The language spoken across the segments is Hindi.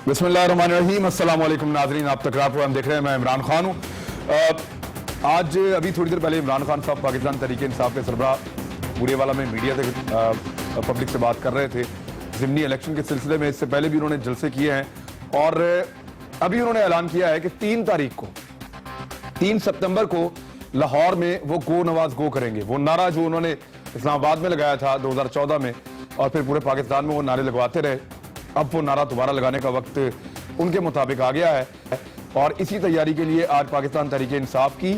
बिस्मिल्लाहिर्रहमानिर्रहीम। अस्सलाम वालेकुम नाज़रीन, आप तकरार प्रोग्राम देख रहे हैं। मैं इमरान खान हूँ। आज अभी थोड़ी देर पहले इमरान खान साहब पाकिस्तान तहरीक इंसाफ के सरबराह बूरेवाला में मीडिया से पब्लिक से बात कर रहे थे ज़िमनी इलेक्शन के सिलसिले में। इससे पहले भी उन्होंने जलसे किए हैं और अभी उन्होंने ऐलान किया है कि 3 तारीख को 3 सितंबर को लाहौर में वो गो नवाज गो करेंगे। वो नारा जो उन्होंने इस्लामाबाद में लगाया था 2014 में और फिर पूरे पाकिस्तान में वो नारे लगवाते रहे, अब वो नारा दोबारा लगाने का वक्त उनके मुताबिक आ गया है। और इसी तैयारी के लिए आज पाकिस्तान तहरीक इंसाफ की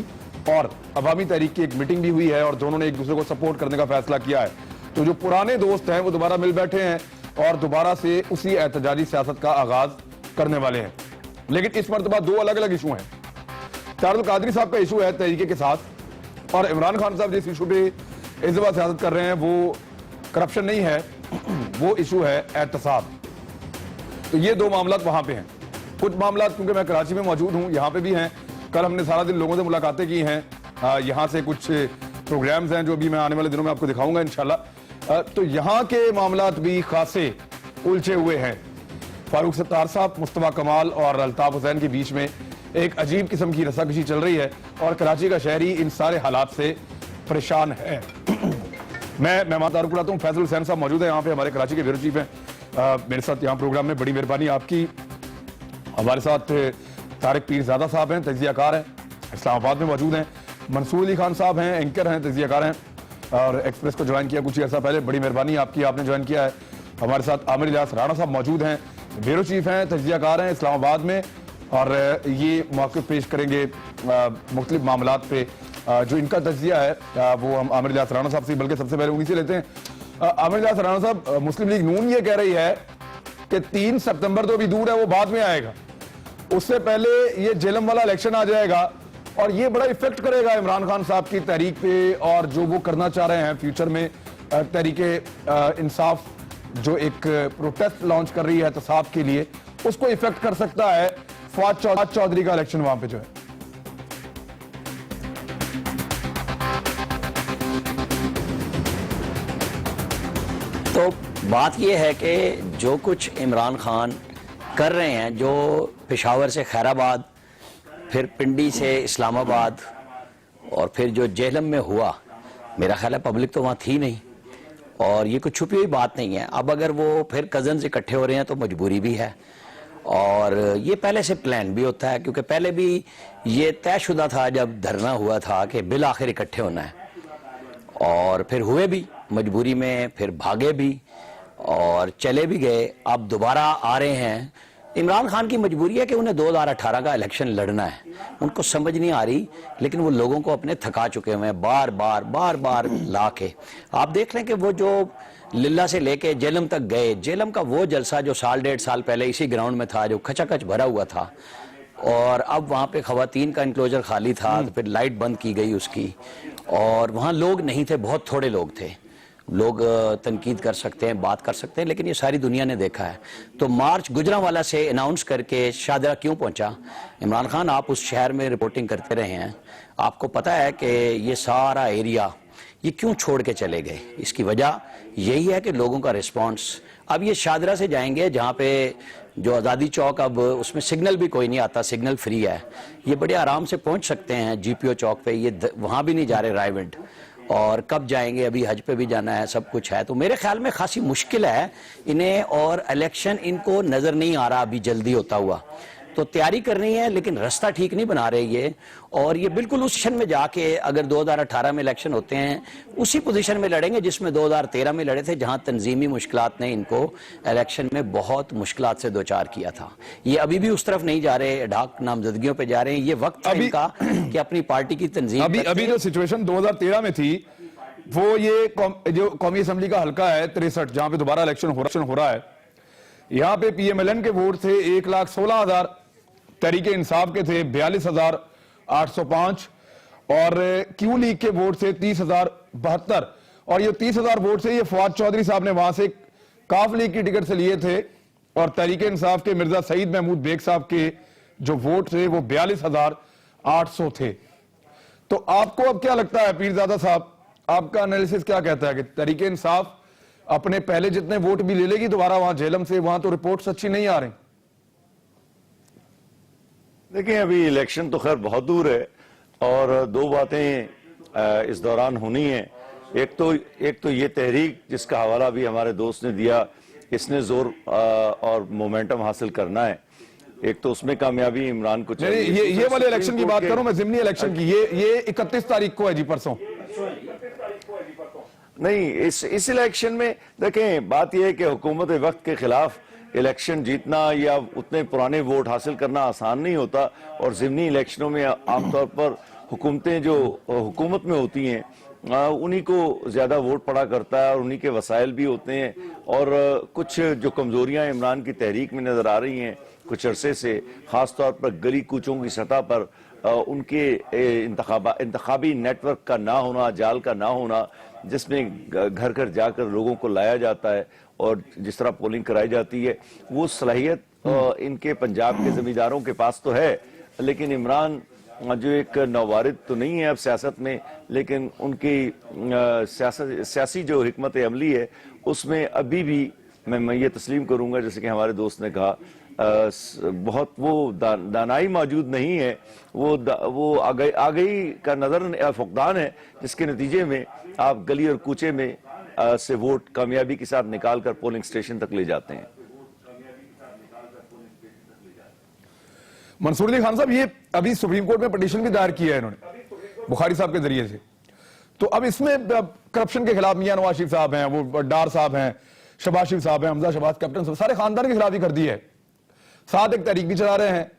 और अवामी तहरीक की एक मीटिंग भी हुई है और दोनों ने एक दूसरे को सपोर्ट करने का फैसला किया है। तो जो पुराने दोस्त हैं वो दोबारा मिल बैठे हैं और दोबारा से उसी एहतजाजी सियासत का आगाज करने वाले हैं। लेकिन इस मरतबा 2 अलग अलग इशू हैं। तारुल कादरी साहब का इशू है तहरीके के साथ और इमरान खान साहब जिस इशू पे इस दफा सियासत कर रहे हैं वो करप्शन नहीं है, वो इशू है एहतसाब। तो ये 2 मामला वहां पे हैं। कुछ मामला क्योंकि मैं कराची में मौजूद हूं, यहाँ पे भी हैं। कल हमने सारा दिन लोगों से मुलाकातें की हैं। यहाँ से कुछ प्रोग्राम्स हैं जो भी मैं आने वाले दिनों में आपको दिखाऊंगा इंशाल्लाह। तो यहाँ के मामलात भी खासे उलझे हुए हैं। फारूक सत्तार साहब, मुस्तफा कमाल और अल्ताफ हुसैन के बीच में एक अजीब किस्म की रस्साकशी चल रही है और कराची का शहरी इन सारे हालात से परेशान है। मैं मेहमान तारुफ बुलाता हूँ। फैसल हुसैन साहब मौजूद है यहाँ पे, हमारे कराची के ब्यूरो चीफ हैं मेरे साथ यहाँ प्रोग्राम में। बड़ी मेहरबानी आपकी। हमारे साथ तारिक पीरजादा साहब हैं, तजियाकार हैं, इस्लामाबाद में मौजूद हैं। मंसूर अली खान साहब हैं, एंकर हैं, तजियाकार हैं और एक्सप्रेस को ज्वाइन किया कुछ ही अर्सा पहले। बड़ी मेहरबानी आपकी, आपने ज्वाइन किया है। हमारे साथ आमिर इलियास राणा साहब मौजूद हैं, ब्यूरो चीफ हैं, तजियाकार हैं इस्लामाबाद में और ये मौक़िफ़ पेश करेंगे मुख्तलिफ मामलात पे। जो इनका तजिया है वो हम आमिर इलियास राणा साहब से, बल्कि सबसे पहले उन्हीं से लेते हैं। आमिर इलियास राणा साहब, मुस्लिम लीग नून ये कह रही है कि 3 सितंबर तो अभी दूर है, वो बाद में आएगा, उससे पहले ये जेलम वाला इलेक्शन आ जाएगा और ये बड़ा इफेक्ट करेगा इमरान खान साहब की तहरीक पे और जो वो करना चाह रहे हैं फ्यूचर में। तहरीके इंसाफ जो एक प्रोटेस्ट लॉन्च कर रही है एहतसाब के लिए, उसको इफेक्ट कर सकता है फवाद चौधरी का इलेक्शन वहां पे जो है। तो बात यह है कि जो कुछ इमरान खान कर रहे हैं, जो पेशावर से खैराबाद, फिर पिंडी से इस्लामाबाद और फिर जो जेहलम में हुआ, मेरा ख्याल है पब्लिक तो वहाँ थी नहीं और ये कुछ छुपी हुई बात नहीं है। अब अगर वो फिर कज़न्स इकट्ठे हो रहे हैं तो मजबूरी भी है और ये पहले से प्लान भी होता है, क्योंकि पहले भी ये तयशुदा था जब धरना हुआ था कि बिल आखिर इकट्ठे होना है और फिर हुए भी मजबूरी में, फिर भागे भी और चले भी गए। अब दोबारा आ रहे हैं। इमरान खान की मजबूरी है कि उन्हें 2018 का इलेक्शन लड़ना है, उनको समझ नहीं आ रही, लेकिन वो लोगों को अपने थका चुके हुए हैं बार बार ला के। आप देख लें कि वो जो लिल्ला से लेके जेलम तक गए, जेलम का वो जलसा जो 1.5 साल पहले इसी ग्राउंड में था, जो खचाखच भरा हुआ था और अब वहाँ पे खवातीन का इंक्लोजर खाली था, तो फिर लाइट बंद की गई उसकी और वहाँ लोग नहीं थे, बहुत थोड़े लोग थे। लोग तनकीद कर सकते हैं, बात कर सकते हैं, लेकिन ये सारी दुनिया ने देखा है। तो मार्च गुजरांवाला से अनाउंस करके शाहदरा क्यों पहुंचा? इमरान खान, आप उस शहर में रिपोर्टिंग करते रहे हैं, आपको पता है कि ये सारा एरिया ये क्यों छोड़ के चले गए। इसकी वजह यही है कि लोगों का रिस्पांस। अब ये शाहदरा से जाएंगे जहाँ पे जो आज़ादी चौक, अब उसमें सिग्नल भी कोई नहीं आता, सिग्नल फ्री है, ये बड़े आराम से पहुँच सकते हैं GPO चौक पे। ये वहाँ भी नहीं जा रहे रायविंड, और कब जाएंगे, अभी हज पे भी जाना है, सब कुछ है। तो मेरे ख्याल में खासी मुश्किल है इन्हें और इलेक्शन इनको नज़र नहीं आ रहा अभी जल्दी होता हुआ। तो तैयारी करनी है लेकिन रास्ता ठीक नहीं बना रहे ये, और ये बिल्कुल उस पोजीशन में जाके अगर 2018 में इलेक्शन होते हैं उसी पोजीशन में लड़ेंगे जिसमें 2013 में लड़े थे, जहां तंजीमी मुश्किलात ने इनको इलेक्शन में बहुत मुश्किलात से दो चार किया था। ये अभी भी उस तरफ नहीं जा रहे, ढाक नामजदगियों पे जा रहे हैं। ये वक्त है इनका कि अपनी पार्टी की तंजीम। अभी जो सिचुएशन 2013 में थी वो ये जो कौमी असम्बली का हल्का है 63, जहां पे दोबारा इलेक्शन हो रहा है, यहाँ पे PMLN के वोट थे 1,16,000, तहरीके इंसाफ के थे 42,805 और क्यू लीग के वोट थे 30,072। और ये 30,000 वोट से ये फवाद चौधरी साहब ने वहां से काफ लीग की टिकट से लिए थे और तहरीके इंसाफ के मिर्जा सईद महमूद बेग साहब के जो वोट थे वो 42,800 थे। तो आपको अब क्या लगता है पीरजादा साहब, आपका एनालिसिस क्या कहता है कि तहरीके इंसाफ अपने पहले जितने वोट भी ले लेगी दोबारा वहां झेलम से? वहां तो रिपोर्ट्स अच्छी नहीं आ रही। देखिए, अभी इलेक्शन तो खैर बहुत दूर है और दो बातें इस दौरान होनी है। एक तो ये तहरीक जिसका हवाला भी हमारे दोस्त ने दिया, इसने जोर और मोमेंटम हासिल करना है। एक तो उसमें कामयाबी इमरान को चाहिए। ये वाले इलेक्शन की बात करूं मैं, जिमनी इलेक्शन की। ये 31 तारीख को है जी, परसों नहीं। इस इलेक्शन में देखें, बात यह है कि हुकूमत वक्त के खिलाफ इलेक्शन जीतना या उतने पुराने वोट हासिल करना आसान नहीं होता। और ज़िमनी इलेक्शनों में आमतौर पर हुकूमतें जो हुकूमत में होती हैं उन्हीं को ज्यादा वोट पड़ा करता है और उन्हीं के वसाइल भी होते हैं। और कुछ जो कमजोरियां इमरान की तहरीक में नजर आ रही हैं कुछ अरसे से, खास तौर पर गली कूचों की सतह पर उनके इंतखाबी नेटवर्क का ना होना, जाल का ना होना, जिसमें घर घर जाकर लोगों को लाया जाता है और जिस तरह पोलिंग कराई जाती है, वो सलाहियत इनके पंजाब के जमींदारों के पास तो है। लेकिन इमरान जो एक नौवारिद तो नहीं है अब सियासत में, लेकिन उनकी सियासी जो हिकमत अमली है उसमें अभी भी मैं ये तस्लीम करूंगा, जैसे कि हमारे दोस्त ने कहा, बहुत वो दानाई मौजूद नहीं है। वो आगई का नजर फुकदान है, जिसके नतीजे में आप गली और कूचे में से वोट कामयाबी के साथ निकाल कर पोलिंग स्टेशन तक ले जाते हैं। मंसूर अली खान साहब, ये अभी सुप्रीम कोर्ट में पिटीशन भी दायर किया है इन्होंने बुखारी साहब के जरिए से। तो अब इसमें करप्शन के खिलाफ मियां नवाज शरीफ साहब हैं, वो डार साहब हैं, शहबाज शरीफ साहब हैं, हमजा शहबाज कैप्टन साहब, सारे खानदान के खिलाफ ही कर दी है। साथ एक तहरीक भी चला रहे हैं।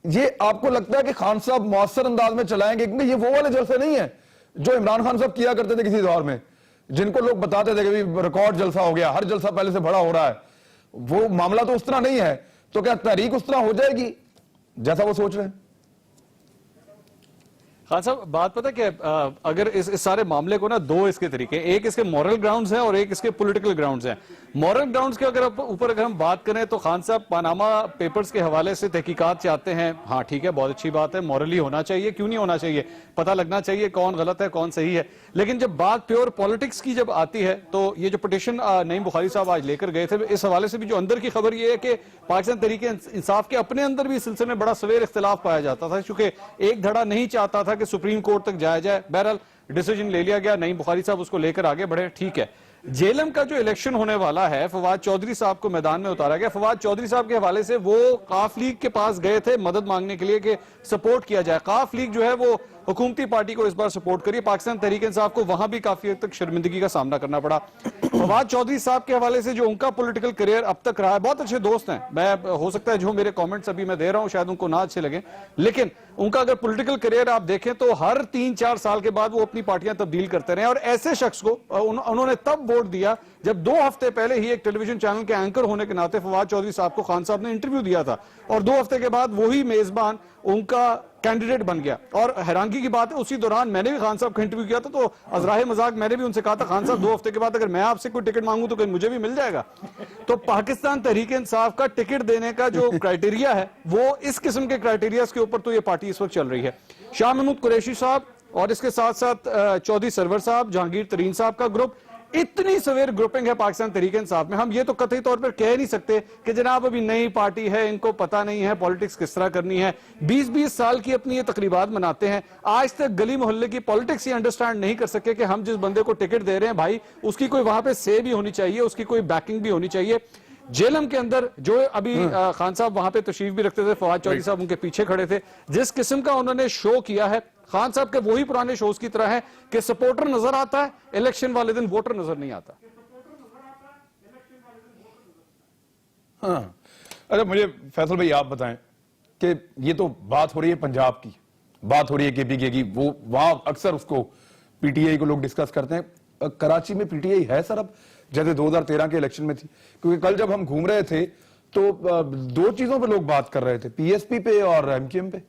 ये आपको लगता है कि खान साहब मौसर अंदाज में चलाएंगे? क्योंकि ये वो वाले जलसे नहीं है जो इमरान खान साहब किया करते थे किसी दौर में, जिनको लोग बताते थे कि रिकॉर्ड जलसा हो गया, हर जलसा पहले से बड़ा हो रहा है। वो मामला तो उस तरह नहीं है। तो क्या तहरीक उस तरह हो जाएगी जैसा वो सोच रहे हैं? खान साहब, बात पता क्या, अगर इस सारे मामले को ना दो इसके तरीके, एक इसके मॉरल ग्राउंड्स हैं और एक इसके पॉलिटिकल ग्राउंड्स हैं। मॉरल ग्राउंड्स के अगर हम बात करें तो खान साहब पानामा पेपर्स के हवाले से तहकीकात चाहते हैं। हाँ ठीक है, बहुत अच्छी बात है, मॉरली होना चाहिए, क्यों नहीं होना चाहिए, पता लगना चाहिए कौन गलत है कौन सही है। लेकिन जब बात प्योर पॉलिटिक्स की जब आती है तो ये जो पिटीशन नईम बुखारी साहब आज लेकर गए थे, इस हवाले से भी जो अंदर की खबर ये है कि पाकिस्तान तहरीक इंसाफ के अपने अंदर भी इस सिलसिले में बड़ा सवेर इख्तिलाफ पाया जाता था, क्योंकि एक धड़ा नहीं चाहता था कि सुप्रीम कोर्ट तक जाया जाए। बहरहाल डिसीजन ले लिया गया, नईम बुखारी साहब उसको लेकर आगे बढ़े, ठीक है। जेएलएम का जो इलेक्शन होने वाला है, फवाद चौधरी साहब को मैदान में उतारा गया। फवाद चौधरी साहब के हवाले से वो काफ लीग के पास गए थे मदद मांगने के लिए कि सपोर्ट किया जाए। काफ लीग जो है वो हुकूमती पार्टी को इस बार सपोर्ट करिए। पाकिस्तान तहरीक इंसाफ को वहां भी काफी हद तक शर्मिंदगी का सामना करना पड़ा। फवाद चौधरी साहब के हवाले से जो उनका पॉलिटिकल करियर अब तक रहा है, बहुत अच्छे दोस्त हैं, मैं हो सकता है जो मेरे कमेंट्स अभी मैं दे रहा हूं शायद उनको ना अच्छे लगे, लेकिन उनका अगर पॉलिटिकल करियर आप देखें तो हर 3-4 साल के बाद वो अपनी पार्टियां तब्दील करते रहे। और ऐसे शख्स को उन्होंने तब वोट दिया जब 2 हफ्ते पहले ही एक टेलीविजन चैनल के एंकर होने के नाते फवाद चौधरी साहब को खान साहब ने इंटरव्यू दिया था, और 2 हफ्ते के बाद वही मेजबान उनका कैंडिडेट बन गया। और हैरानगी की बात है, उसी दौरान मैंने भी खान साहब का इंटरव्यू किया था, तो अजराहे मजाक मैंने भी उनसे कहा था, खान साहब 2 हफ्ते के बाद अगर मैं आपसे कोई टिकट मांगू तो कहीं मुझे भी मिल जाएगा। तो पाकिस्तान तहरीक इंसाफ का टिकट देने का जो क्राइटेरिया है वो इस किस्म के क्राइटेरिया के ऊपर तो ये पार्टी इस वक्त चल रही है। शाह महमूद कुरैशी साहब और इसके साथ साथ चौधरी सरवर साहब, जहांगीर तरीन साहब का ग्रुप, इतनी सवेर ग्रुपिंग है पाकिस्तान तहरीक इंसाफ में। हम ये तो कतई तौर पर कह नहीं सकते कि जनाब अभी नई पार्टी है, इनको पता नहीं है पॉलिटिक्स किस तरह करनी है। 20-20 साल की अपनी ये तकरीबात मनाते हैं, आज तक गली मोहल्ले की पॉलिटिक्स ये अंडरस्टैंड नहीं कर सके कि हम जिस बंदे को टिकट दे रहे हैं भाई उसकी कोई वहां पे से भी होनी चाहिए, उसकी कोई बैकिंग भी होनी चाहिए। जेएलएम के अंदर जो अभी खान साहब वहां पे तशरीफ भी रखते थे, फवाद चौधरी साहब उनके पीछे खड़े थे, जिस किस्म का उन्होंने शो किया है खान साहब के वही पुराने शोज की तरह है कि सपोर्टर नजर आता है, इलेक्शन वाले दिन वोटर नजर नहीं आता। हाँ, अरे मुझे फैसल भाई आप बताएं कि ये तो बात हो रही है पंजाब की, बात हो रही है केपीके की, वो वहां अक्सर उसको पीटीआई को लोग डिस्कस करते हैं। कराची में पीटीआई है सर अब, जैसे 2013 के इलेक्शन में थी? क्योंकि कल जब हम घूम रहे थे तो 2 चीजों पे लोग बात कर रहे थे, पीएसपी पे और एमक्यूएम पे।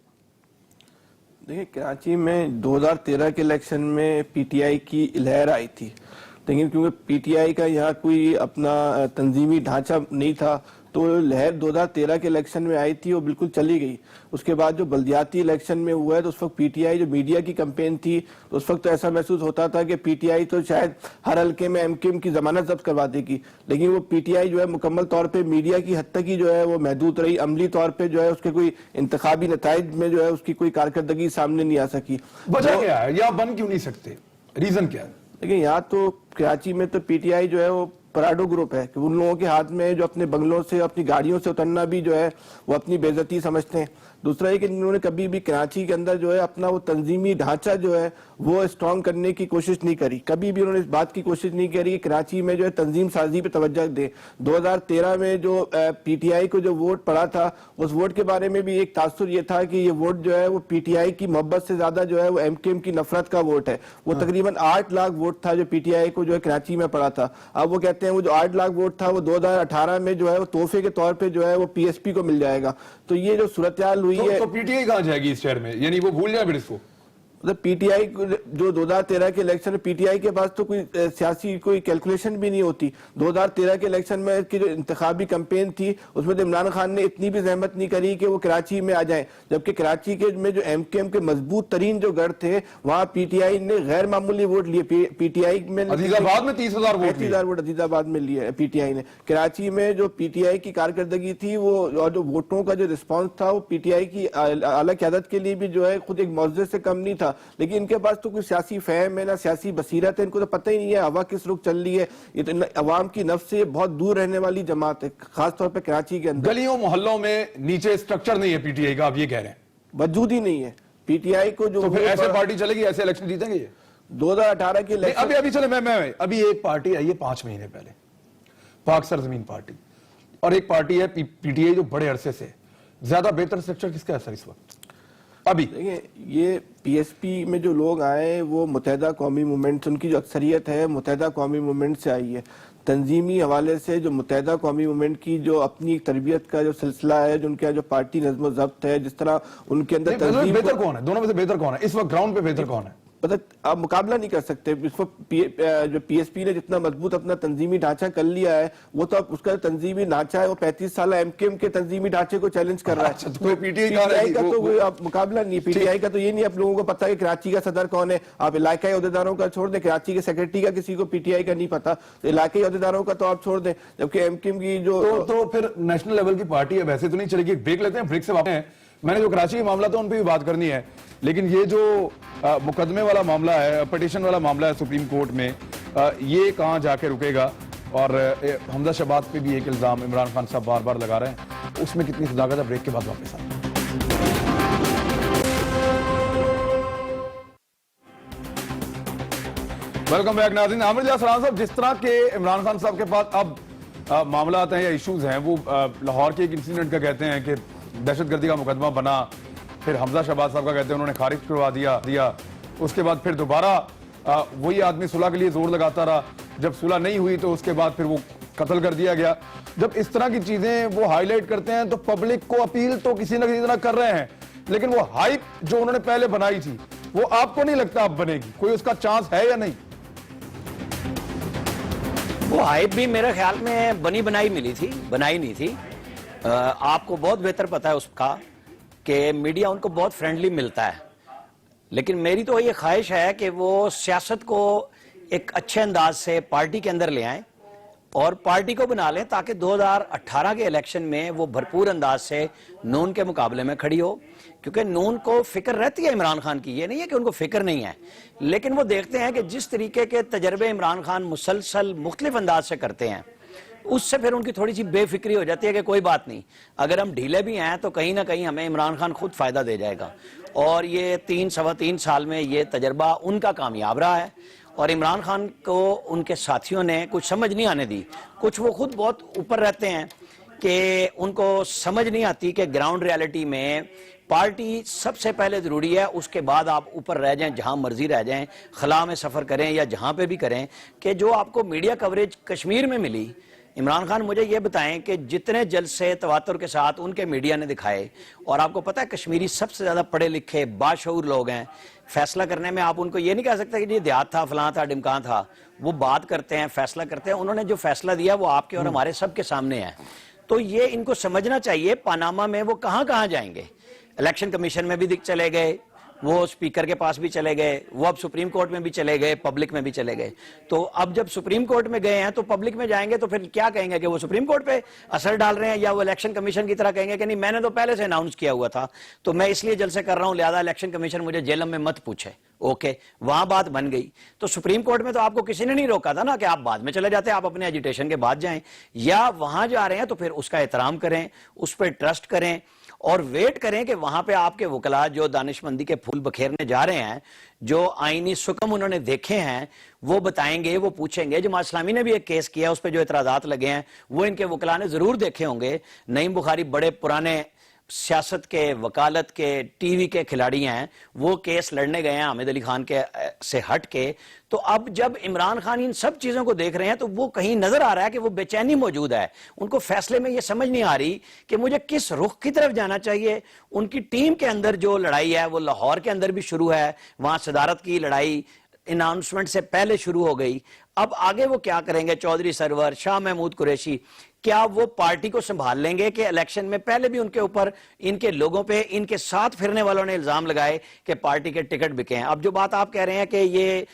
देखिए, कराची में 2013 के इलेक्शन में पीटीआई की लहर आई थी, लेकिन क्योंकि पीटीआई का यहाँ कोई अपना तंजीमी ढांचा नहीं था तो लहर 2013 के इलेक्शन में आई थी वो बिल्कुल चली गई। उसके बाद जो बल्दियाती इलेक्शन में हुआ है तो उस वक्त पीटीआई जो मीडिया की कैंपेन थी तो उस वक्त तो ऐसा महसूस होता था कि पीटीआई तो शायद हर हल्के में एमकेएम की जमानत जब्त करवा देगी, लेकिन वो पीटीआई जो है मुकम्मल तौर पे मीडिया की हद तक ही जो है वो महदूद रही। अमली तौर पे जो है उसके कोई इंतखाबी नताइज में जो है उसकी कोई कारकर्दगी सामने नहीं आ सकी। वजह क्या है, या बन क्यों नहीं सकते, रीजन क्या है? लेकिन यहाँ तो कराची में तो पीटीआई जो है वो पराडो ग्रुप है कि उन लोगों के हाथ में जो अपने बंगलों से अपनी गाड़ियों से उतरना भी जो है वो अपनी बेइज्जती समझते हैं। दूसरा है कि इन्होंने कभी भी कराची के अंदर जो है अपना वो तंजीमी ढांचा जो है वो स्ट्रॉन्ग करने की कोशिश नहीं करी। कभी भी उन्होंने इस बात की कोशिश नहीं करी कि कराची में जो है तंजीम साजी पे तवज्जो दे। 2013 में जो पीटीआई को जो वोट पड़ा था उस वोट के बारे में भी एक तासुर ये था कि ये वोट जो है वो पीटीआई की मोहब्बत से ज्यादा जो है वो एमकेएम की नफरत का वोट है। वो तकरीबन 8 लाख वोट था जो पीटीआई को जो है कराची में पड़ा था। अब वो कहते हैं वो जो 8 लाख वोट था वो 2018 में जो है वो तोहफे के तौर पे जो है वो पीएसपी को मिल जाएगा। तो ये जो सूरत हाल हुई है तो पीटीआई कहां जाएगी इस शहर में, यानी वो भूल जाए फिर इसको? मतलब पीटीआई जो 2013 के इलेक्शन में पीटीआई के पास तो कोई सियासी कोई कैलकुलेशन भी नहीं होती। 2013 के इलेक्शन में की जो इंतखाबी कैंपेन थी उसमें तो इमरान खान ने इतनी भी जहमत नहीं करी कि वो कराची में आ जाए, जबकि कराची के में जो एमकेएम के मजबूत तरीन जो गढ़ थे वहां पीटीआई ने गैर मामूली वोट लिए। पीटीआई में अजीजाबाद में 30,000 वोट 30,000 वोट अजीजाबाद में लिए पीटीआई ने। कराची में जो पीटीआई की कारकर्दगी थी वो और जो वोटों का जो रिस्पॉन्स था वो पीटीआई की आला क़यादत के लिए भी जो है खुद एक मौजूद से कम नहीं था। लेकिन इनके पास तो कोई सियासी फहम है ना सियासी बसीरत है, इनको तो पता ही नहीं है हवा किस रुख चल रही है। ये तो अवाम की नफ्स से बहुत दूर रहने वाली जमात है, खासतौर पर कराची के अंदर। गलियों मोहल्लों में नीचे स्ट्रक्चर नहीं है पीटीआई का, आप ये कह रहे हैं? वजूद ही नहीं है पीटीआई को जो। तो फिर ऐसे पार्टी चलेगी, ऐसे इलेक्शन जीतेंगे ये? 2018 के इलेक्शन अभी चले मैं अभी एक पार्टी आई है 5 महीने पहले, पाक सरजमीन पार्टी, और एक पार्टी है पीटीआई जो बड़े अरसे से। ज्यादा बेहतर स्ट्रक्चर किसका है सर इस वक्त? अभी देखिए ये पीएसपी में जो लोग आए वो मुत्तहिदा कौमी मूवमेंट, उनकी जो अक्सरियत है मुत्तहिदा कौमी मूवमेंट से आई है। तंजीमी हवाले से जो मुत्तहिदा कौमी मूवमेंट की जो अपनी तरबियत का जो सिलसिला है, जो उनका जो पार्टी नज़्म ज़ब्त है, जिस तरह उनके अंदर बेहतर कौन है, दोनों में से बेहतर कौन है इस वक्त ग्राउंड पे? बेहतर कौन है? मतलब आप मुकाबला नहीं कर सकते। इसको जो पीएसपी ने जितना मजबूत अपना तंजीमी ढांचा कर लिया है वो तो अब उसका तंजीमी ढांचा है वो 35 साल एमकेएम के तंजीमी ढांचे को चैलेंज कर रहा है। अच्छा, तो पीटीआई का तो कोई आप मुकाबला नहीं। पीटीआई का तो ये नहीं आप लोगों को पता है कराची का सदर कौन है। आप इलाकाई अहदेदारों का छोड़ दें, कराची के सेक्रेटरी का किसी को पीटीआई का नहीं पता, तो इलाकाई अहदेदारों का तो आप छोड़ दें। जबकि एमकेएम की जो तो फिर नेशनल लेवल की पार्टी है, वैसे तो नहीं चलेगी। ब्रेक लेते हैं, ब्रेक से वापस मैंने जो कराची का मामला था उन पर भी बात करनी है, लेकिन ये जो मुकदमे वाला मामला है, पिटीशन वाला मामला है सुप्रीम कोर्ट में, ये कहां जाके रुकेगा? और हमजा शहबाज पे भी एक इल्जाम इमरान खान साहब बार बार लगा रहे हैं, उसमें कितनी सदाकत है? ब्रेक के बाद वापस आए। वेलकम बैक नाज़रीन। आमिर जाह सलाम साहब, जिस तरह के इमरान खान साहब के पास अब मामला आते हैं या इश्यूज हैं, वो लाहौर के एक इंसिडेंट का कहते हैं कि दहशतगर्दी का मुकदमा बना, फिर हमजा शहबाज साहब का कहते हैं उन्होंने खारिज करवा दिया। उसके बाद फिर दोबारा वही आदमी सुलह के लिए जोर लगाता रहा, जब सुलह नहीं हुई तो उसके बाद फिर वो कत्ल कर दिया गया। जब इस तरह की चीजें वो हाईलाइट करते हैं तो पब्लिक को अपील तो किसी न किसी तरह कर रहे हैं, लेकिन वो हाइप जो उन्होंने पहले बनाई थी वो आपको नहीं लगता अब बनेगी? कोई उसका चांस है या नहीं? वो हाइप भी मेरे ख्याल में बनी बनाई मिली थी, बनाई नहीं थी। आपको बहुत बेहतर पता है उसका कि मीडिया उनको बहुत फ्रेंडली मिलता है, लेकिन मेरी तो ये ख्वाहिश है कि वो सियासत को एक अच्छे अंदाज से पार्टी के अंदर ले आएं और पार्टी को बना लें ताकि 2018 के इलेक्शन में वो भरपूर अंदाज से नून के मुकाबले में खड़ी हो। क्योंकि नून को फिक्र रहती है इमरान खान की, ये नहीं है कि उनको फिक्र नहीं है, लेकिन वो देखते हैं कि जिस तरीके के तजर्बे इमरान खान मुसलसल मुख्तलिफ अंदाज से करते हैं उससे फिर उनकी थोड़ी सी बेफिक्री हो जाती है कि कोई बात नहीं, अगर हम ढीले भी हैं तो कहीं ना कहीं हमें इमरान खान खुद फायदा दे जाएगा। और ये 3-3.25 साल में ये तजर्बा उनका कामयाब रहा है और इमरान खान को उनके साथियों ने कुछ समझ नहीं आने दी। कुछ वो खुद बहुत ऊपर रहते हैं कि उनको समझ नहीं आती कि ग्राउंड रियलिटी में पार्टी सबसे पहले जरूरी है, उसके बाद आप ऊपर रह जाएं, जहां मर्जी रह जाएं, खला में सफर करें या जहां पे भी करें। कि जो आपको मीडिया कवरेज कश्मीर में मिली, इमरान खान मुझे ये बताएं कि जितने जलसे तवातुर के साथ उनके मीडिया ने दिखाए, और आपको पता है कश्मीरी सबसे ज्यादा पढ़े लिखे बाशऊर लोग हैं, फैसला करने में आप उनको ये नहीं कह सकते कि ये देहात था, फलां था, डिमकां था, वो बात करते हैं, फैसला करते हैं। उन्होंने जो फैसला दिया वो आपके और हमारे सबके सामने है। तो ये इनको समझना चाहिए, पनामा में वो कहां जाएंगे। इलेक्शन कमीशन में भी चले गए, वो स्पीकर के पास भी चले गए, वो अब सुप्रीम कोर्ट में भी चले गए, पब्लिक में भी चले गए। तो अब जब सुप्रीम कोर्ट में गए हैं तो पब्लिक में जाएंगे तो फिर क्या कहेंगे कि वो सुप्रीम कोर्ट पे असर डाल रहे हैं, या वो इलेक्शन कमीशन की तरह कहेंगे कि नहीं मैंने तो पहले से अनाउंस किया हुआ था, तो मैं इसलिए जलसे कर रहा हूं, लिहाजा इलेक्शन कमीशन मुझे जेलम में मत पूछे। ओके, वहां बात बन गई। तो सुप्रीम कोर्ट में तो आपको किसी ने नहीं रोका था ना कि आप बाद में चले जाते, आप अपने एजिटेशन के बाद जाएं, या वहां जा रहे हैं तो फिर उसका एहतराम करें, उस पर ट्रस्ट करें और वेट करें कि वहां पे आपके वकला जो दानिशमंदी के फूल बखेरने जा रहे हैं, जो आईनी सुकम उन्होंने देखे हैं, वो बताएंगे, वो पूछेंगे। जमात इस्लामी ने भी एक केस किया, उस पर जो एतराजात लगे हैं वो इनके वकला ने जरूर देखे होंगे। नईम बुखारी बड़े पुराने सियासत के, वकालत के, टीवी के खिलाड़ी हैं, वो केस लड़ने गए हैं हामिद अली खान के से हट के। तो अब जब इमरान खान इन सब चीजों को देख रहे हैं तो वो कहीं नजर आ रहा है कि वो बेचैनी मौजूद है, उनको फैसले में ये समझ नहीं आ रही कि मुझे किस रुख की तरफ जाना चाहिए। उनकी टीम के अंदर जो लड़ाई है वो लाहौर के अंदर भी शुरू है, वहां सदारत की लड़ाई अनाउंसमेंट से पहले शुरू हो गई। अब आगे वो क्या करेंगे, चौधरी सरवर, शाह महमूद कुरैशी, क्या वो पार्टी को संभाल लेंगे कि इलेक्शन में पहले भी उनके ऊपर, इनके लोगों पे, इनके साथ फिरने वालों ने इल्जाम लगाए कि पार्टी के टिकट बिके हैं। अब जो बात आप कह रहे हैं कि ये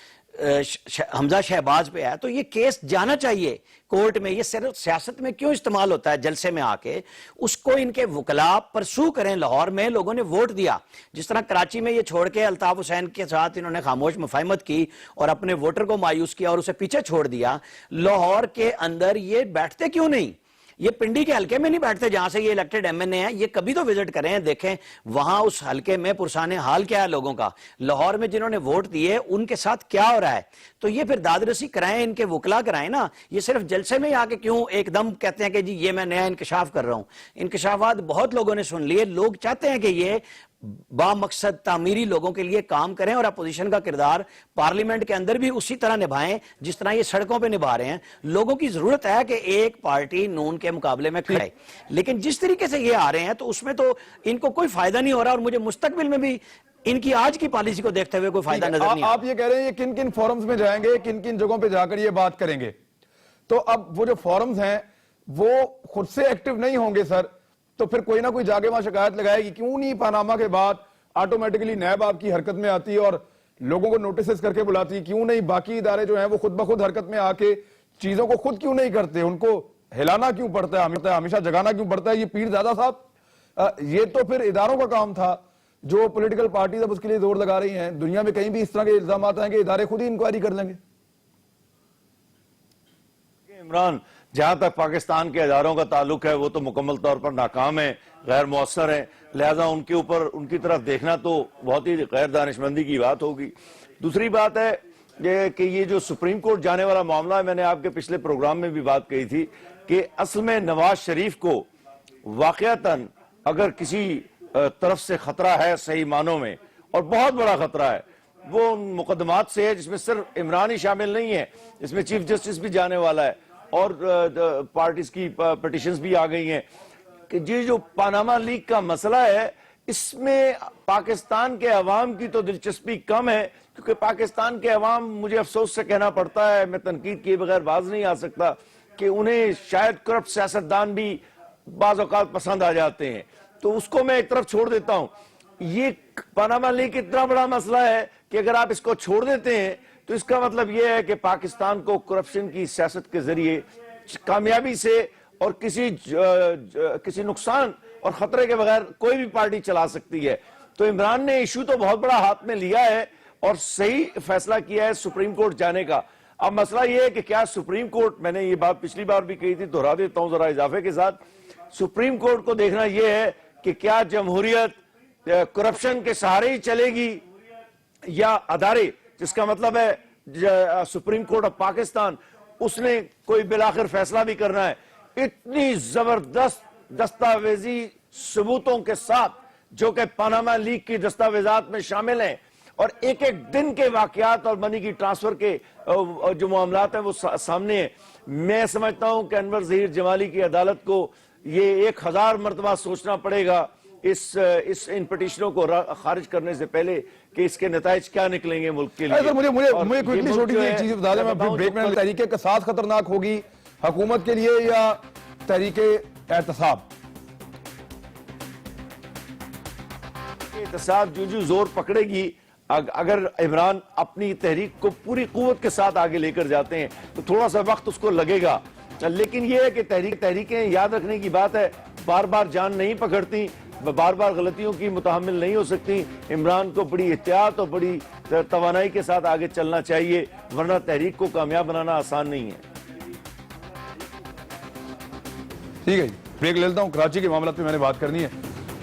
हमजा शहबाज पे है, तो ये केस जाना चाहिए कोर्ट में। ये सिर्फ सियासत में क्यों इस्तेमाल होता है, जलसे में आके उसको इनके वकला परसू करें। लाहौर में लोगों ने वोट दिया, जिस तरह कराची में ये छोड़ के अल्ताफ हुसैन के साथ इन्होंने खामोश मुफाहमत की और अपने वोटर को मायूस किया और उसे पीछे छोड़ दिया। लाहौर के अंदर ये बैठते क्यों नहीं, ये पिंडी के हलके में नहीं बैठते जहां से ये इलेक्टेड एमएनए हैं। ये कभी तो विजिट करें, देखें वहां उस हलके में पुरसाने हाल क्या है लोगों का, लाहौर में जिन्होंने वोट दिए उनके साथ क्या हो रहा है। तो ये फिर दादरसी कराएं, इनके वकला कराएं ना। ये सिर्फ जलसे में आके क्यों एकदम कहते हैं कि जी ये मैं नया इंकशाफ कर रहा हूं। इंकशाफात बहुत लोगों ने सुन लिए, लोग चाहते हैं कि ये बामकसद तामीरी लोगों के लिए काम करें और अपोजिशन का किरदार पार्लियामेंट के अंदर भी उसी तरह निभाएं जिस तरह ये सड़कों पे निभा रहे हैं। लोगों की जरूरत है कि एक पार्टी नून के मुकाबले में खड़े, लेकिन जिस तरीके से ये आ रहे हैं तो उसमें तो इनको कोई फायदा नहीं हो रहा और मुझे मुस्तकबिल में भी इनकी आज की पॉलिसी को देखते हुए कोई फायदा नजर नहीं। आप ये कह रहे हैं ये किन किन फोरम्स में जाएंगे, किन किन जगहों पे जाकर ये बात करेंगे, तो अब वो जो फोरम्स हैं वो खुद से एक्टिव नहीं होंगे सर, तो फिर कोई ना कोई जाके वहां शिकायत लगाएगी। क्यों नहीं पनामा के बाद ऑटोमेटिकली नैब आपकी हरकत में आती है और लोगों को नोटिस करके बुलाती है? क्यों नहीं बाकी इदारे जो हैं वो खुद ब खुद हरकत में आके चीजों को खुद क्यों नहीं करते? उनको हिलाना क्यों पड़ता है, हमेशा जगाना क्यों पड़ता है? ये पीरजादा साहब, ये तो फिर इदारों का काम था। जो पॉलिटिकल पार्टीज अब उसके लिए जोर लगा रही हैं, दुनिया में कहीं भी इस तरह के इल्जाम आते हैं कि इदारे खुद ही इंक्वायरी कर लेंगे। इमरान, जहां तक पाकिस्तान के इदारों का ताल्लुक है वो तो मुकम्मल तौर पर नाकाम है, गैर मौसर है, लिहाजा उनके ऊपर, उनकी तरफ देखना तो बहुत ही गैर दानिशमंदी की बात होगी। दूसरी बात है कि ये जो सुप्रीम कोर्ट जाने वाला मामला है, मैंने आपके पिछले प्रोग्राम में भी बात कही थी कि असल में नवाज शरीफ को वाकयातन अगर किसी तरफ से खतरा है सही मानों में, और बहुत बड़ा खतरा है, वो उन मुकदमात से है जिसमें सिर्फ इमरान ही शामिल नहीं है, इसमें चीफ जस्टिस भी जाने वाला है और पार्टीज की पिटिशंस भी आ गई हैं कि ये जो पनामा लीक का मसला है इसमें पाकिस्तान के अवाम की तो दिलचस्पी कम है, क्योंकि पाकिस्तान के अवाम, मुझे अफसोस से कहना पड़ता है, मैं तनकीद किए बगैर बाज नहीं आ सकता, कि उन्हें शायद करप्ट सियासतदान भी बाज औकात पसंद आ जाते हैं, तो उसको मैं एक तरफ छोड़ देता हूं। ये पनामा लीक इतना बड़ा मसला है कि अगर आप इसको छोड़ देते हैं तो इसका मतलब यह है कि पाकिस्तान को करप्शन की सियासत के जरिए कामयाबी से और किसी नुकसान और खतरे के बगैर कोई भी पार्टी चला सकती है। तो इमरान ने इशू तो बहुत बड़ा हाथ में लिया है और सही फैसला किया है सुप्रीम कोर्ट जाने का। अब मसला यह है कि क्या सुप्रीम कोर्ट, मैंने ये बात पिछली बार भी कही थी, दोहरा देता हूं जरा इजाफे के साथ, सुप्रीम कोर्ट को देखना यह है कि क्या जमहूरियत करप्शन के सहारे ही चलेगी या अदारे, जिसका मतलब है सुप्रीम कोर्ट ऑफ पाकिस्तान, उसने कोई बिलाखिर फैसला भी करना है। इतनी जबरदस्त दस्तावेजी सबूतों के साथ जो कि पनामा लीक की दस्तावेजात में शामिल हैं और एक एक दिन के वाकयात और मनी की ट्रांसफर के जो मामलात हैं वो सामने हैं। मैं समझता हूं कि अनवर ज़हीर जमाली की अदालत को ये 1000 मरतबा सोचना पड़ेगा इस इन पिटिशनों को खारिज करने से पहले कि इसके नताइज क्या निकलेंगे मुल्क के लिए। सर, मुझे क्विकली छोटी सी एक चीज बता दें, मैं ब्रेक में, तहरीके के साथ खतरनाक होगी हुकूमत के लिए या तहरीके एहतसाब। एहतसाब जो जोर पकड़ेगी, अगर इमरान अपनी तहरीक को पूरी कुव्वत के साथ आगे लेकर जाते हैं तो थोड़ा सा वक्त उसको लगेगा, लेकिन यह है कि तहरीकें याद रखने की बात है, बार बार जान नहीं पकड़ती, बार बार गलतियों की मुतहम्मिल नहीं हो सकती। इमरान को बड़ी एहतियात और बड़ी तवानाई के साथ आगे चलना चाहिए, वरना तहरीक को कामयाब बनाना आसान नहीं है। ठीक है जी, ब्रेक ले लेता हूं। कराची के मामला पे मैंने बात करनी है,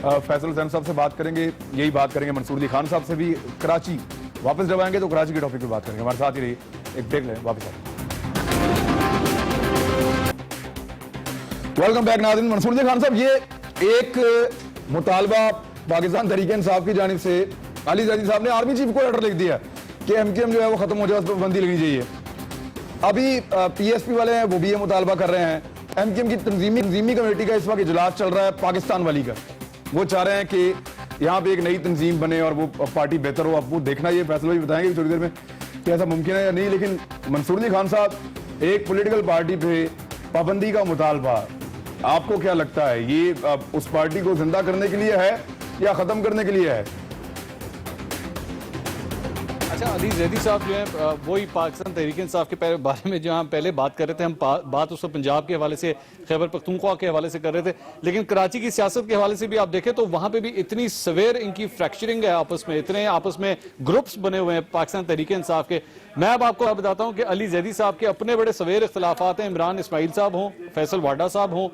फैसल हुसैन साहब से बात करेंगे, यही बात करेंगे मंसूर अली खान साहब से भी। कराची वापस जब आएंगे तो कराची के टॉपिक पे बात करेंगे। हमारे साथ ही रहिए, एक ब्रेक लें, वापस आए। वेलकम बैक नाज़रीन। मंसूर अली खान साहब, ये एक मुतालबा पाकिस्तान तहरीक इंसाफ की जानिब से अली जैदी साहब ने आर्मी चीफ को लेटर लिख दिया कि एमकेएम जो है वो खत्म हो जाए, उस पर पाबंदी लगनी चाहिए। अभी पीएसपी वाले हैं, वो भी ये मुतालबा कर रहे हैं। एमकेएम की तंजीमी कमेटी का इस वक्त इजलास चल रहा है पाकिस्तान वाली का, वो चाह रहे हैं कि यहाँ पे एक नई तंजीम बने और वो पार्टी बेहतर हो। अब वो देखना, ये फैसला भी बताएंगे थोड़ी देर में कि ऐसा मुमकिन है या नहीं। लेकिन मंसूर अली खान साहब, एक पॉलिटिकल पार्टी पे पाबंदी का मुतालबा, आपको क्या लगता है, ये उस पार्टी को जिंदा करने के लिए है या खत्म करने के लिए है? अच्छा, अली जैदी साहब जो है वही पाकिस्तान तहरीक इंसाफ के बारे में जो हम पहले बात कर रहे थे, हम बात उसको पंजाब के हवाले से, खैबर पख्तूनख्वा के हवाले से कर रहे थे, लेकिन कराची की सियासत के हवाले से भी आप देखें तो वहां पे भी इतनी सवेर इनकी फ्रैक्चरिंग है आपस में, इतने आपस में ग्रुप्स बने हुए हैं पाकिस्तान तहरीक इंसाफ के। मैं अब आपको बताता हूं कि अली जैदी साहब के अपने बड़े सवेर इख्तलाफात हैं। इमरान इस्माइल साहब हों, फैसल वाडा साहब हों,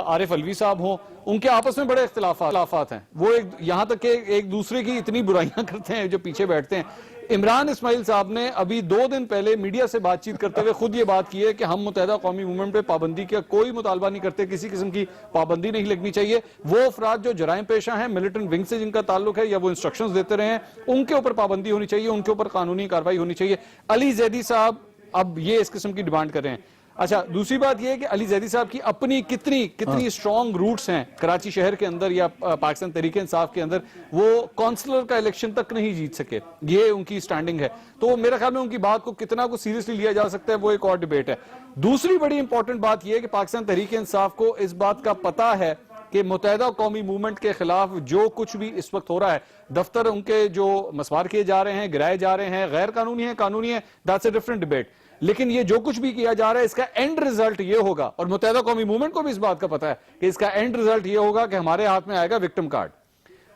आरिफ अलवी साहब हों, उनके आपस में बड़े इख्तलाफात हैं। वो यहां तक कि एक दूसरे की इतनी बुराइयां करते हैं जो पीछे बैठते हैं। इमरान इस्माइल साहब ने अभी 2 दिन पहले मीडिया से बातचीत करते हुए खुद ये बात की है कि हम मुत्तहिदा कौमी मूवमेंट पे पाबंदी का कोई मुतालबा नहीं करते, किसी किस्म की पाबंदी नहीं लगनी चाहिए। वो अफराद जो जराइम पेशा हैं, मिलिटेंट विंग से जिनका ताल्लुक है या वो इंस्ट्रक्शंस देते रहे हैं, उनके ऊपर पाबंदी होनी चाहिए, उनके ऊपर कानूनी कार्रवाई होनी चाहिए। अली जैदी साहब अब ये इस किस्म की डिमांड कर रहे हैं। अच्छा, दूसरी बात यह है कि अली जैदी साहब की अपनी कितनी स्ट्रॉन्ग रूट्स हैं कराची शहर के अंदर या पाकिस्तान तहरीक इंसाफ के अंदर। वो काउंसलर का इलेक्शन तक नहीं जीत सके, ये उनकी स्टैंडिंग है। तो मेरे ख्याल में उनकी बात को कितना को सीरियसली लिया जा सकता है, वो एक और डिबेट है। दूसरी बड़ी इंपॉर्टेंट बात यह है कि पाकिस्तान तहरीक इंसाफ को इस बात का पता है कि मुत्तहिदा कौमी मूवमेंट के खिलाफ जो कुछ भी इस वक्त हो रहा है, दफ्तर उनके जो मसवार किए जा रहे हैं, गिराए जा रहे हैं, गैर कानूनी है, कानूनी है, दैट्स अ डिफरेंट डिबेट। लेकिन ये जो कुछ भी किया जा रहा है, इसका एंड रिजल्ट ये होगा, और मुत्तहिदा कौमी मूवमेंट को भी इस बात का पता है कि इसका एंड रिजल्ट ये होगा कि हमारे हाथ में आएगा विक्टिम कार्ड।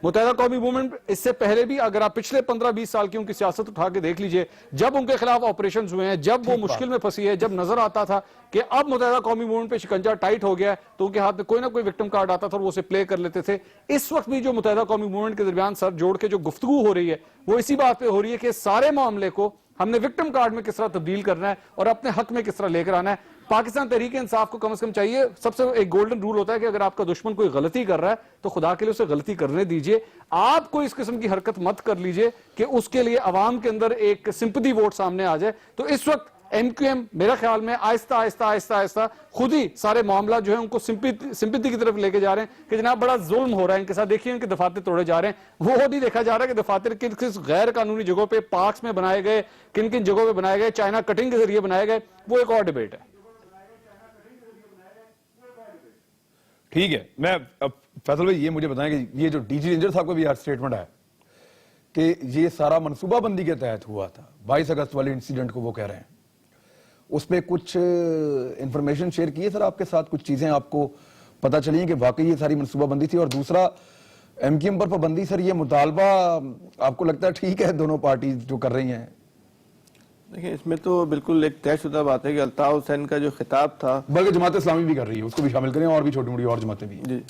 मुत्तहिदा कौमी मूवमेंट इससे पहले भी, अगर आप पिछले 15-20 साल की उनकी सियासत उठा के देख लीजिए, जब उनके खिलाफ ऑपरेशन हुए हैं, जब वो मुश्किल में फंसी है, जब नजर आता था कि अब मुत्तहिदा कौमी मूवमेंट पे शिकंजा टाइट हो गया, तो उनके हाथ में कोई ना कोई विक्टिम कार्ड आता था और वो उसे प्ले कर लेते थे। इस वक्त भी जो मुत्तहिदा कौमी मूवमेंट के दरमियान सर जोड़ के जो गुफ्तगू हो रही है, वो इसी बात पे हो रही है कि सारे मामले को हमने विक्टिम कार्ड में किस तरह तब्दील करना है और अपने हक में किस तरह लेकर आना है। पाकिस्तान तहरीक इंसाफ को कम से कम चाहिए, सबसे एक गोल्डन रूल होता है कि अगर आपका दुश्मन कोई गलती कर रहा है तो खुदा के लिए उसे गलती करने दीजिए। आप कोई इस किस्म की हरकत मत कर लीजिए कि उसके लिए अवाम के अंदर एक सिंपैथी वोट सामने आ जाए। तो इस वक्त एमक्यूएम मेरे ख्याल में आहिस्ता आहिस्ता खुद ही सारे मामला जो है उनको सिंपैथी की तरफ लेके जा रहे हैं कि जनाब बड़ा जुल्म हो रहा है इनके साथ, देखिए इनके दफातर तोड़े जा रहे हैं। वो नहीं देखा जा रहा कि दफातर किन किस गैर कानूनी जगहों पे पार्क्स में बनाए गए, किन किन जगहों पे बनाए गए, चाइना कटिंग के जरिए बनाए गए, वो एक और डिबेट है। ठीक है, मैं फैसल भाई ये मुझे बताएं कि ये जो डीजी रेंजर साहब का भी यार स्टेटमेंट है कि ये सारा मनसूबाबंदी के तहत हुआ था, 22 अगस्त वाले इंसिडेंट को वो कह रहे हैं, उसमें कुछ इंफॉर्मेशन शेयर की है सर आपके साथ, कुछ चीजें आपको पता चली कि वाकई ये सारी मनसूबाबंदी थी? और दूसरा, एमक्यूएम पर पाबंदी, सर ये मुतालबा आपको लगता है ठीक है दोनों पार्टी जो कर रही हैं? देखिए, इसमें तो बिल्कुल एक तयशुदा बात है कि अल्ताफ हुसैन का जो खिताब था, बल्कि जमात इस्लामी भी कर रही है, उसको भी शामिल करें, और भी छोटी मोटी और जमातें भी। जी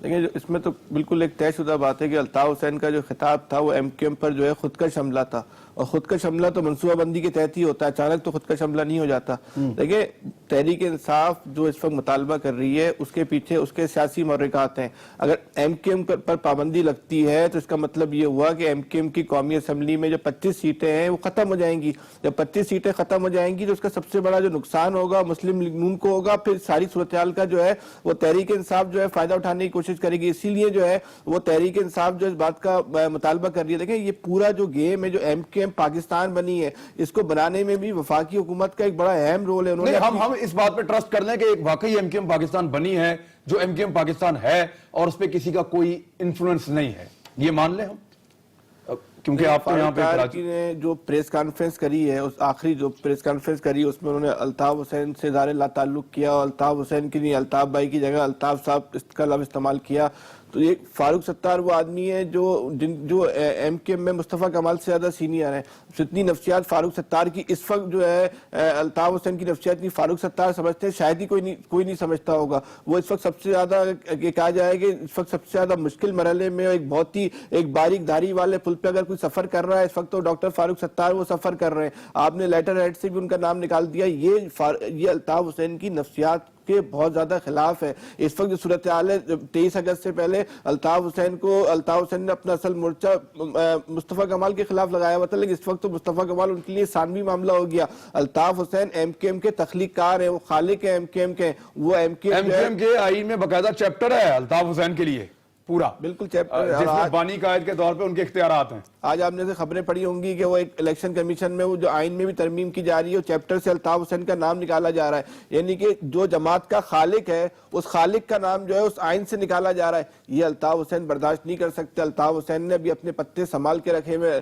देखिए, इसमें तो बिल्कुल एक तयशुदा बात है कि अल्ताफ हुसैन का जो खिताब था वो एमक्यूएम पर जो है खुदकश हमला था, और खुदकश हमला तो मनसूबाबंदी के तहत ही होता है, अचानक तो खुदकश हमला नहीं हो जाता। देखिए, तहरीक इंसाफ जो इस वक्त मुतालबा कर रही है उसके पीछे उसके सियासी महर्रिकात हैं। अगर एमक्यूएम पर पाबंदी लगती है तो इसका मतलब ये हुआ कि एमक्यूएम की कौमी असम्बली में जो 25 सीटें हैं वो खत्म हो जाएंगी। जब 25 सीटें खत्म हो जाएंगी तो उसका सबसे बड़ा जो नुकसान होगा मुस्लिम लीग नून को होगा। फिर सारी सूरत हाल का जो है वो तहरीक इंसाफ जो है फायदा उठाने की कोशिश करेगी, इसीलिए जो है वो तहरीक इंसाफ जो इस बात का मुतालबा कर रही है। देखिए, ये पूरा जो गेम है जो एमक्यूएम पाकिस्तान बनी है, इसको बनाने में भी वफाकी हुकूमत का एक बड़ा अहम रोल है। उन्होंने हम इस बात पे ट्रस्ट कर लें कि वाकई एमकेएम पाकिस्तान बनी है जो एमकेएम पाकिस्तान है और उस पर किसी का कोई इंफ्लुएंस नहीं है, ये मान लें हम? क्योंकि आप तो यहाँ पे कराची ने जो प्रेस कॉन्फ्रेंस करी है, उस आखिरी जो प्रेस कॉन्फ्रेंस करी उसमें उन्होंने अल्ताफ हुसैन से ज़ाहिर ला ताल्लुक किया और अल्ताफ हुसैन की नहीं अल्ताफ भाई की जगह अल्ताफ साहब इसका लफ्ज़ इस्तेमाल किया। तो ये फारूक सत्तार वो आदमी है जो एमकेएम में मुस्तफ़ा कमाल से ज्यादा सीनियर है। जितनी नफ्सियात फारूक सत्तार की इस वक्त जो है अल्ताफ हुसैन की नफ्सियात की फारूक सत्तार समझते हैं, शायद ही कोई नहीं समझता होगा। वो इस वक्त सबसे ज्यादा ये कहा जाए कि इस वक्त सबसे ज्यादा मुश्किल मरहले में एक बहुत ही एक बारीक धारी वाले पुल पे अगर कोई सफर कर रहा है इस वक्त तो डॉक्टर फारूक सत्तार वो सफर कर रहे हैं। आपने लेटर हेड से भी उनका नाम निकाल दिया। ये अल्ताफ हुसैन की नफ्सियात के बहुत ज्यादा खिलाफ है। इस वक्त जो सूरत हाल है, 23 अगस्त से पहले अल्ताफ हुसैन ने अपना असल मोर्चा मुस्तफ़ा कमाल के खिलाफ लगाया हुआ था, लेकिन इस वक्त तो मुस्तफ़ा कमाल उनके लिए सानवी मामला हो गया। अल्ताफ हुसैन एमकेएम के तख्लीकार है, वो खालिक है एमकेएम के। वो एमकेएम के आईन में बाकायदा चैप्टर है अल्ताफ हुसैन के लिए पूरा, बिल्कुल चैप्टर, जिसमें बानी कायद के तौर पे उनके इख्तियारात हैं। आज आपने से खबरें पढ़ी होंगी कि वो एक इलेक्शन कमीशन में वो जो आइन में भी तरमीम की जा रही है, चैप्टर से अल्ताफ हुसैन का नाम निकाला जा रहा है। यानी कि जो जमात का खालिक है उस खालिक का नाम जो है उस आइन से निकाला जा रहा है। ये अल्ताफ हुसैन बर्दाश्त नहीं कर सकते। अल्ताफ हुसैन ने भी अपने पत्ते संभाल के रखे हुए।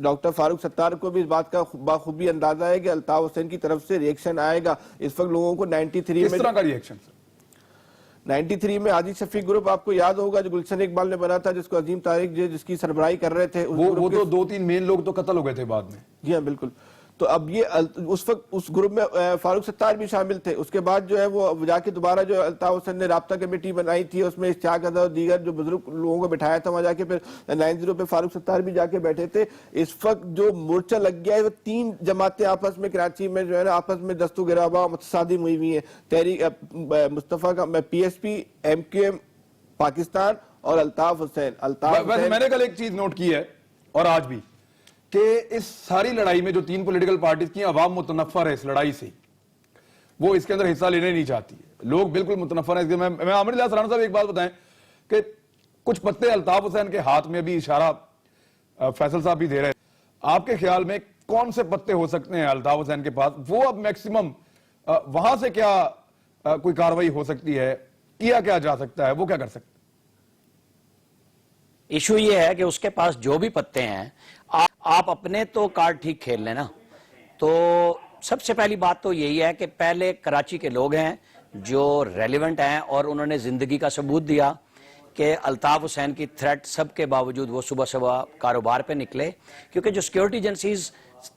डॉक्टर फारूक सत्तार को भी इस बात का बाखूबी अंदाजा है कि अल्ताफ हुसैन की तरफ से रिएक्शन आएगा। इस वक्त लोगों को 93 में 93 में आदिल शफीक ग्रुप आपको याद होगा जो गुलशन इकबाल ने बना था, जिसको अजीम तारिक जिसकी सरबराही कर रहे थे। वो तो 2-3 मेन लोग तो कत्ल हो गए थे बाद में। जी हाँ बिल्कुल। तो अब ये उस वक्त उस ग्रुप में फारूक सत्तार भी शामिल थे। उसके बाद जो है वो जाके दोबारा जो अल्ताफ हुसैन ने राब्ता कमेटी बनाई थी, उसमें इश्तियाक अज़हर और दीगर जो बुजुर्ग लोगों को बिठाया था, वहां जाके फिर 90 पे फारूक सत्तार भी जाके बैठे थे। इस वक्त जो मोर्चा लग गया है वो 3 जमातें आपस में कराची में जो है ना आपस में दस्तू गिराबा मुतसादिम हुई हुई है। तहरीक मुस्तफ़ा का PSP, एमकेएम पाकिस्तान और अल्ताफ हुसैन। मैंने कल एक चीज नोट की है और आज भी कि इस सारी लड़ाई में जो 3 पॉलिटिकल पार्टीज की आवाम मुतनफ़र है इस लड़ाई से, वो इसके अंदर हिस्सा लेने नहीं चाहती है। लोग बिल्कुल मुतनफ़र हैं। मैं आमिर इलियास राणा साहब एक बात बताएं कि कुछ पत्ते अल्ताफ हुसैन के हाथ में भी इशारा फैसल साहब भी दे रहे हैं। आपके ख्याल में कौन से पत्ते हो सकते हैं अल्ताफ हुसैन के पास? वो अब मैक्सिमम वहां से क्या कोई कार्रवाई हो सकती है, किया क्या जा सकता है, वो क्या कर सकते हैं? इशू ये है कि उसके पास जो भी पत्ते हैं आप अपने तो कार्ड ठीक खेल लेना। तो सबसे पहली बात तो यही है कि पहले कराची के लोग हैं जो रेलिवेंट हैं और उन्होंने जिंदगी का सबूत दिया कि अल्ताफ हुसैन की थ्रेट सबके बावजूद वो सुबह सुबह कारोबार पे निकले, क्योंकि जो सिक्योरिटी एजेंसीज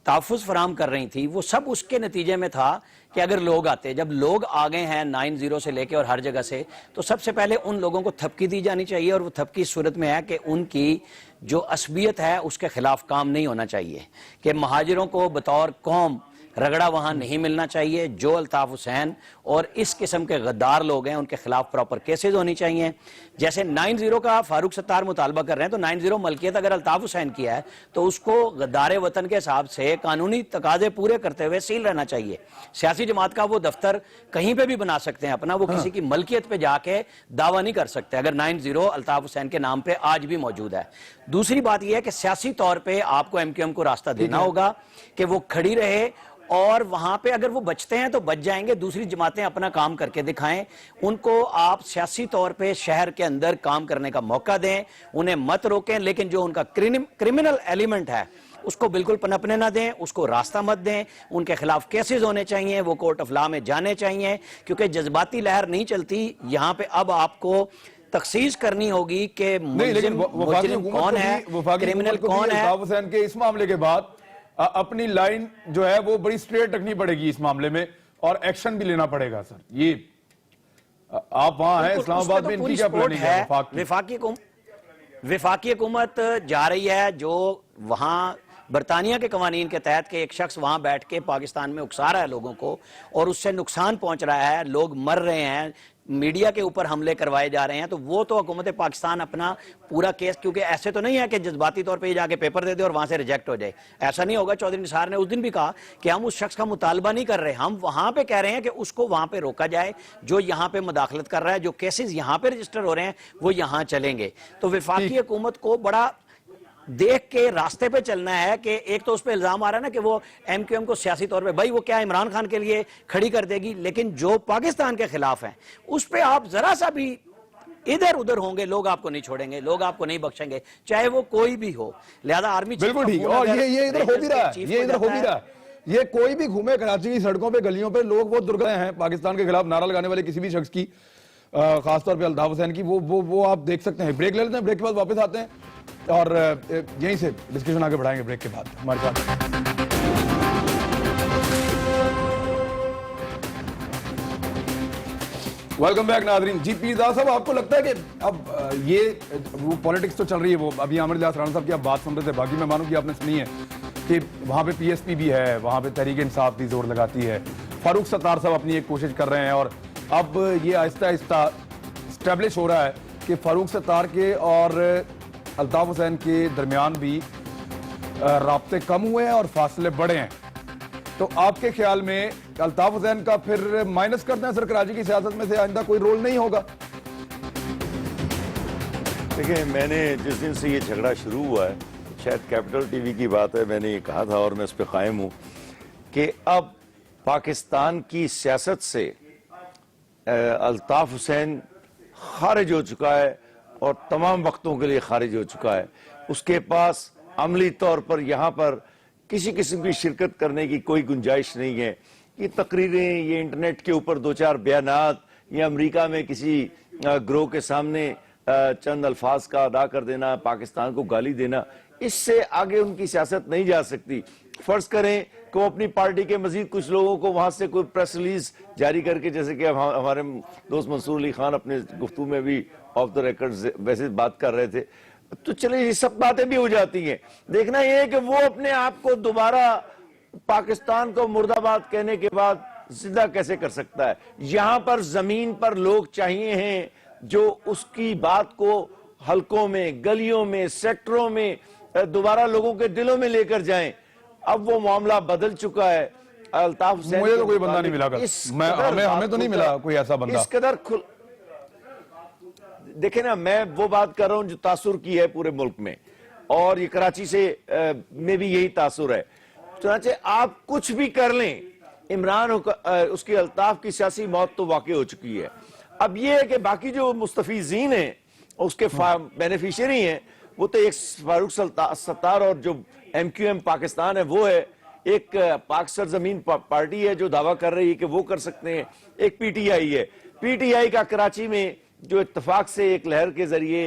तहफ़्फ़ुज़ फराहम कर रही थी वो सब उसके नतीजे में था कि अगर लोग आते, जब लोग आ गए हैं 90 से लेके और हर जगह से, तो सबसे पहले उन लोगों को थपकी दी जानी चाहिए। और वो थपकी इस सूरत में है कि उनकी जो असबियत है उसके खिलाफ काम नहीं होना चाहिए, कि महाजिरों को बतौर कौम रगड़ा वहां नहीं मिलना चाहिए। जो अल्ताफ हुसैन और इस किस्म के गद्दार लोग हैं उनके खिलाफ प्रॉपर केसेस होनी चाहिए। जैसे 90 का फारूक सत्तार मुतालबा कर रहे हैं, तो 90 मलकियत अगर अल्ताफ हुसैन की है तो उसको गद्दार वतन के हिसाब से कानूनी तकाजे पूरे करते हुए सील रहना चाहिए। सियासी जमात का वो दफ्तर कहीं पे भी बना सकते हैं अपना, वो किसी की मलकियत पे जाके दावा नहीं कर सकते अगर 90 अल्ताफ हुसैन के नाम पे आज भी मौजूद है। दूसरी बात यह है कि सियासी तौर पर आपको एमकेएम को रास्ता देना होगा कि वो खड़ी रहे और वहां पे अगर वो बचते हैं तो बच जाएंगे। दूसरी जमातें अपना काम करके दिखाएं, उनको आप सियासी तौर पे शहर के अंदर काम करने का मौका दें, उन्हें मत रोकें, लेकिन जो उनका क्रिमिनल एलिमेंट है उसको बिल्कुल पनपने ना दें, उसको रास्ता मत दें। उनके खिलाफ केसेस होने चाहिए, वो कोर्ट ऑफ लॉ में जाने चाहिए, क्योंकि जज्बाती लहर नहीं चलती यहाँ पे। अब आपको तखसीस करनी होगी कि मुजरिम कौन है, क्रिमिनल कौन है। अल्ताफ हुसैन के इस मामले के बाद अपनी लाइन जो है वो बड़ी स्ट्रेट रखनी पड़ेगी इस मामले में और एक्शन भी लेना पड़ेगा। सर ये आप वहां हैं इस्लामाबाद में, इनकी क्या प्लानिंग है? विफाकी हुकूमत जा रही है जो वहां बरतानिया के कवानीन के तहत के एक शख्स वहां बैठ के पाकिस्तान में उकसा रहा है लोगों को और उससे नुकसान पहुंच रहा है, लोग मर रहे हैं, मीडिया के ऊपर हमले करवाए जा रहे हैं, तो वो तो हुकूमत पाकिस्तान अपना पूरा केस, क्योंकि ऐसे तो नहीं है कि जज्बाती तौर पे ये जाके पेपर दे दे और वहां से रिजेक्ट हो जाए, ऐसा नहीं होगा। चौधरी निसार ने उस दिन भी कहा कि हम उस शख्स का मुतालबा नहीं कर रहे, हम वहां पे कह रहे हैं कि उसको वहां पे रोका जाए जो यहाँ पे मुदाखलत कर रहा है, जो केसेस यहाँ पे रजिस्टर हो रहे हैं वो यहाँ चलेंगे। तो वफाकी हुकूमत को बड़ा देख के रास्ते पे चलना है कि एक तो उस पर इल्जाम आ रहा है ना कि वो एमक्यूएम को सियासी तौर पे, भाई वो क्या इमरान खान के लिए खड़ी कर देगी, लेकिन जो पाकिस्तान के खिलाफ है उस पर आप जरा सा भी इधर उधर होंगे, लोग आपको नहीं छोड़ेंगे, लोग आपको नहीं बख्शेंगे, चाहे वो कोई भी हो। लिहाजा आर्मी बिल्कुल ठीक। और ये इधर हो भी रहा है, ये इधर हो भी रहा है। ये कोई भी घूमे कराची की सड़कों पे, गलियों पे, लोग बहुत दुर्गए हैं पाकिस्तान के खिलाफ नारा लगाने वाले किसी भी शख्स की, खासतौर पे अल्ताफ हुसैन की, वो आप देख सकते हैं। ब्रेक ले लेते हैं, ब्रेक के बाद वापस आते हैं और यहीं से डिस्कशन आगे बढ़ाएंगे ब्रेक के बाद हमारे साथ। वेलकम बैक नाजरीन। जी पीरजादा साहब, आपको लगता है कि अब ये वो पॉलिटिक्स तो चल रही है, वो अभी आमिर इलियास राणा साहब की आप बात सुन रहे थे, बाकी मेहमानों की आपने सुनी है कि वहाँ पे पीएसपी भी है, वहाँ पे तहरीक इंसाफ भी जोर लगाती है, फारूक सत्तार साहब अपनी एक कोशिश कर रहे हैं, और अब ये आहिस्ता आहिस्ता स्टैब्लिश हो रहा है कि फारूक सत्तार के और अल्ताफ हुसैन के दरमियान भी राब्ते कम हुए हैं और फासले बढ़े हैं। तो आपके ख्याल में अल्ताफ हुसैन का फिर माइनस करते हैं सर, कराची की सियासत में से आइंदा कोई रोल नहीं होगा? देखिए, मैंने जिस दिन से ये झगड़ा शुरू हुआ है, शायद कैपिटल टीवी की बात है, मैंने ये कहा था और मैं उस पर कायम हूं कि अब पाकिस्तान की सियासत से अल्ताफ हुसैन खारिज हो चुका है और तमाम वक्तों के लिए खारिज हो चुका है। उसके पास अमली तौर पर यहाँ पर किसी किस्म की शिरकत करने की कोई गुंजाइश नहीं है। ये तकरीरें, ये इंटरनेट के ऊपर दो चार बयानात, या अमेरिका में किसी ग्रोह के सामने चंद अल्फाज का अदा कर देना, पाकिस्तान को गाली देना, इससे आगे उनकी सियासत नहीं जा सकती। फर्ज करें कि वो अपनी पार्टी के मजीद कुछ लोगों को वहां से कोई प्रेस रिलीज जारी करके, जैसे कि हमारे दोस्त मंसूर अली खान अपने गुफ्तगू में भी ऑफ द रिकॉर्ड वैसे बात कर रहे थे, तो चलिए ये सब बातें भी हो जाती हैं। देखना यह है कि वो अपने आप को दोबारा पाकिस्तान को मुर्दाबाद कहने के बाद जिंदा कैसे कर सकता है। यहां पर जमीन पर लोग चाहिए हैं जो उसकी बात को हलकों में, गलियों में, सेक्टरों में दोबारा लोगों के दिलों में लेकर जाएं। अब वो मामला बदल चुका है। अल्ताफ हुसैन, मुझे तो कोई बंदा नहीं मिला, हमें तो नहीं मिला कोई ऐसा बंदा। इस कदर देखे ना, मैं वो बात कर रहा हूं जो तासुर की है पूरे मुल्क में, और ये कराची से में भी यही तासुर है। चुनांचे आप कुछ भी कर लें, इमरान उसकी अल्ताफ की सियासी मौत तो वाकई हो चुकी है। अब ये है कि बाकी जो मुस्तफीजीन हैं, उसके बेनिफिशियरी हैं, वो तो एक फारूक सत्तार और जो एमक्यूएम पाकिस्तान है वो है, एक पाक सरजमीन पार्टी है जो दावा कर रही है कि वो कर सकते हैं, एक पीटीआई है। पीटीआई का कराची में जो इत्तेफाक से एक लहर के जरिए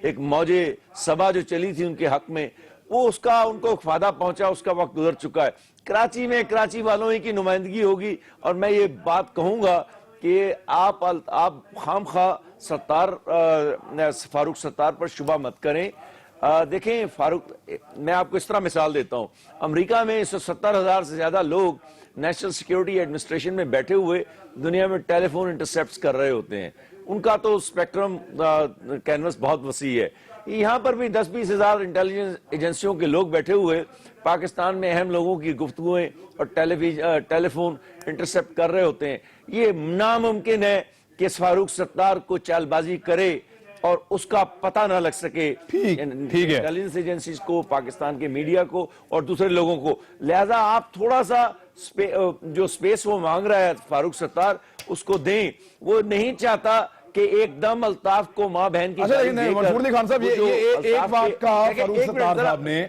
एक मौजे सभा जो चली थी उनके हक में, वो उसका उनको फायदा पहुंचा, उसका वक्त गुजर चुका है। कराची में कराची वालों ही की नुमाइंदगी होगी, और मैं ये बात कहूंगा कि आप खामखा फारूक सत्तार पर शुबा मत करें। देखें फारूक, मैं आपको इस तरह मिसाल देता हूं, अमेरिका में 170,000 से ज्यादा लोग नेशनल सिक्योरिटी एडमिनिस्ट्रेशन में बैठे हुए दुनिया में टेलीफोन इंटरसेप्ट कर रहे होते हैं। उनका तो स्पेक्ट्रम कैनवस बहुत वसी है। यहाँ पर भी 10-20 हजार इंटेलिजेंस एजेंसियों के लोग बैठे हुए पाकिस्तान में अहम लोगों की गुफ्तगुएं और टेलीफोन इंटरसेप्ट कर रहे होते हैं। ये नामुमकिन है कि फारूक सत्तार को चालबाजी करे और उसका पता ना लग सके इंटेलिजेंस एजेंसीज को, पाकिस्तान के मीडिया को और दूसरे लोगों को। लिहाजा आप थोड़ा सा जो स्पेस वो मांग रहा है फारूक सत्तार, उसको दें। वो नहीं चाहता कि एकदम अल्ताफ को मां बहन की मंसूर अली खान साहब, ये एक बात कहा फारूक सत्तार साहब ने,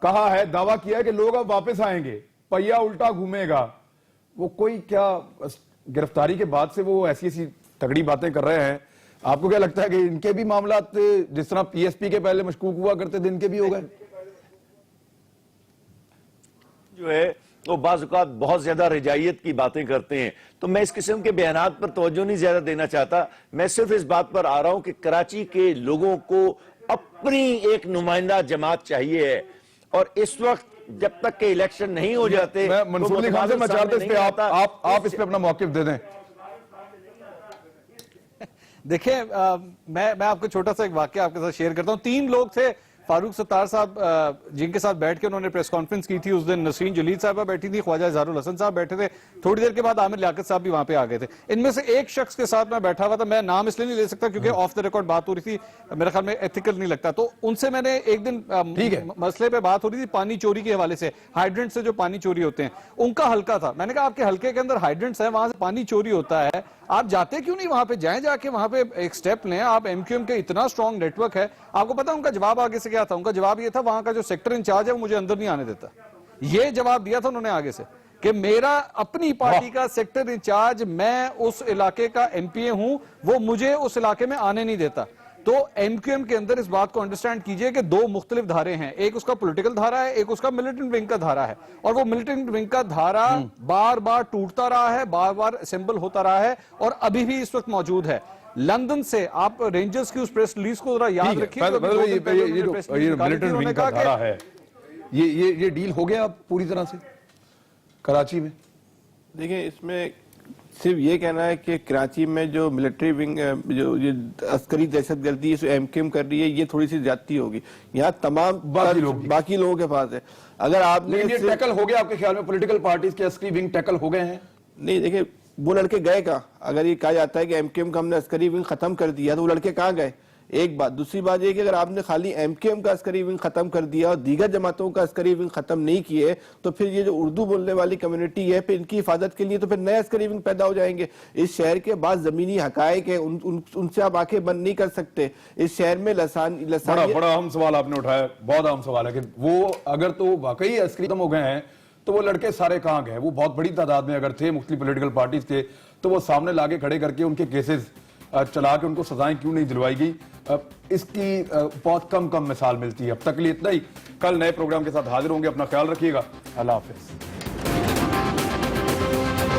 कहा है, दावा किया है कि लोग अब वापस आएंगे, पहिया उल्टा घूमेगा। वो कोई क्या गिरफ्तारी के बाद से वो ऐसी ऐसी तगड़ी बातें कर रहे हैं, आपको क्या लगता है कि इनके भी मामला जिस तरह पीएसपी के पहले मशकूक हुआ करते थे, इनके भी हो गए? जो है वो बाज़-औक़ात बहुत ज्यादा रिजायत की बातें करते हैं, तो मैं इस किस्म के बयानात पर तवज्जो नहीं ज्यादा देना चाहता। मैं सिर्फ इस बात पर आ रहा हूं कि कराची के लोगों को अपनी एक नुमाइंदा जमात चाहिए है, और इस वक्त जब तक के इलेक्शन नहीं हो जाते, मंसूर अली खान से मैं चाहता हूं इस पे आप इस पे अपना मौक़िफ़ दे दें। देखिए, मैं आपको छोटा सा एक वाकया आपके साथ शेयर करता हूं। 3 लोग थे फारूक सत्तार साहब जिनके साथ बैठ के उन्होंने प्रेस कॉन्फ्रेंस की थी, उस दिन नसरीन जलील साहबा बैठी थी, ख्वाजा इजहारुल हसन साहब बैठे थे, थोड़ी देर के बाद आमिर लियाकत साहब भी वहां पे आ गए थे। इनमें से एक शख्स के साथ मैं बैठा हुआ था, मैं नाम इसलिए नहीं ले सकता क्योंकि ऑफ द रिकॉर्ड बात हो रही थी, मेरे ख्याल में एथिकल नहीं लगता, तो उनसे मैंने एक दिन मसले पे बात हो रही थी पानी चोरी के हवाले से, हाइड्रेंट से जो पानी चोरी होते हैं, उनका हल्का था। मैंने कहा आपके हल्के के अंदर हाइड्रेंट्स है, वहां से पानी चोरी होता है, आप जाते क्यों नहीं वहां पे, जाएं, जाके वहां पे एक स्टेप लें। आप एमक्यूएम के इतना स्ट्रॉन्ग नेटवर्क है, आपको पता है उनका जवाब आगे से क्या था? उनका जवाब ये था वहां का जो सेक्टर इंचार्ज है वो मुझे अंदर नहीं आने देता। ये जवाब दिया था उन्होंने आगे से कि मेरा अपनी पार्टी का सेक्टर इंचार्ज, मैं उस इलाके का एमपीए हूं, वो मुझे उस इलाके में आने नहीं देता। तो एमक्यूएम के अंदर इस बात को अंडरस्टैंड कीजिए कि दो मुख्तलिफ धारे हैं, एक उसका पॉलिटिकल धारा है, एक उसका मिलिटेंट विंग का धारा है, और वो मिलिटेंट विंग का धारा बार बार टूटता रहा है, बार बार असेंबल होता रहा है, और अभी भी इस वक्त मौजूद है। लंदन से आप रेंजर्स की उस प्रेस रिलीज को जरा याद रखिए, ये मिलिटेंट विंग का धारा है, ये डील हो गया पूरी तरह से कराची में। देखिए, इसमें सिर्फ ये कहना है कि कराची में जो मिलिट्री विंग जो ये अस्करी दहशतगर्दी एमक्यूएम कर रही है, ये थोड़ी सी ज्यादती होगी। यहाँ तमाम बाकी लोगों के पास है। अगर आपने टैकल हो गया आपके ख्याल में, पॉलिटिकल पार्टीज के अस्करी विंग टैकल हो गए हैं? नहीं, देखिए वो लड़के गए कहाँ? अगर ये कहा जाता है कि एमक्यूएम का हमने अस्करी विंग खत्म कर दिया, तो वो लड़के कहाँ गए? एक बात। दूसरी बात ये कि अगर आपने खाली एमक्यूएम का अस्करी विंग खत्म कर दिया और दीगर जमातों का अस्करी विंग खत्म नहीं किए, तो फिर ये जो उर्दू बोलने वाली कम्युनिटी है, फिर इनकी हिफाजत के लिए तो फिर नए अस्करी विंग पैदा हो जाएंगे। इस शहर के बाद जमीनी हकायक है, उनसे आप आंखें बंद नहीं कर सकते। इस शहर में बड़ा अहम सवाल आपने उठाया, बहुत अहम सवाल है कि वो अगर तो वाकई अस्करी खत्म हो गए हैं, तो वो लड़के सारे कहाँ गए? वो बहुत बड़ी तादाद में अगर थे, मुख्तलिफ पॉलिटिकल पार्टीज के, तो वो सामने लाके खड़े करके उनके केसेस चला के उनको सजाएं क्यों नहीं दिलवाई गई? इसकी बहुत कम मिसाल मिलती है। अब तक के लिए इतना ही, कल नए प्रोग्राम के साथ हाजिर होंगे। अपना ख्याल रखिएगा। अल्लाह हाफिज।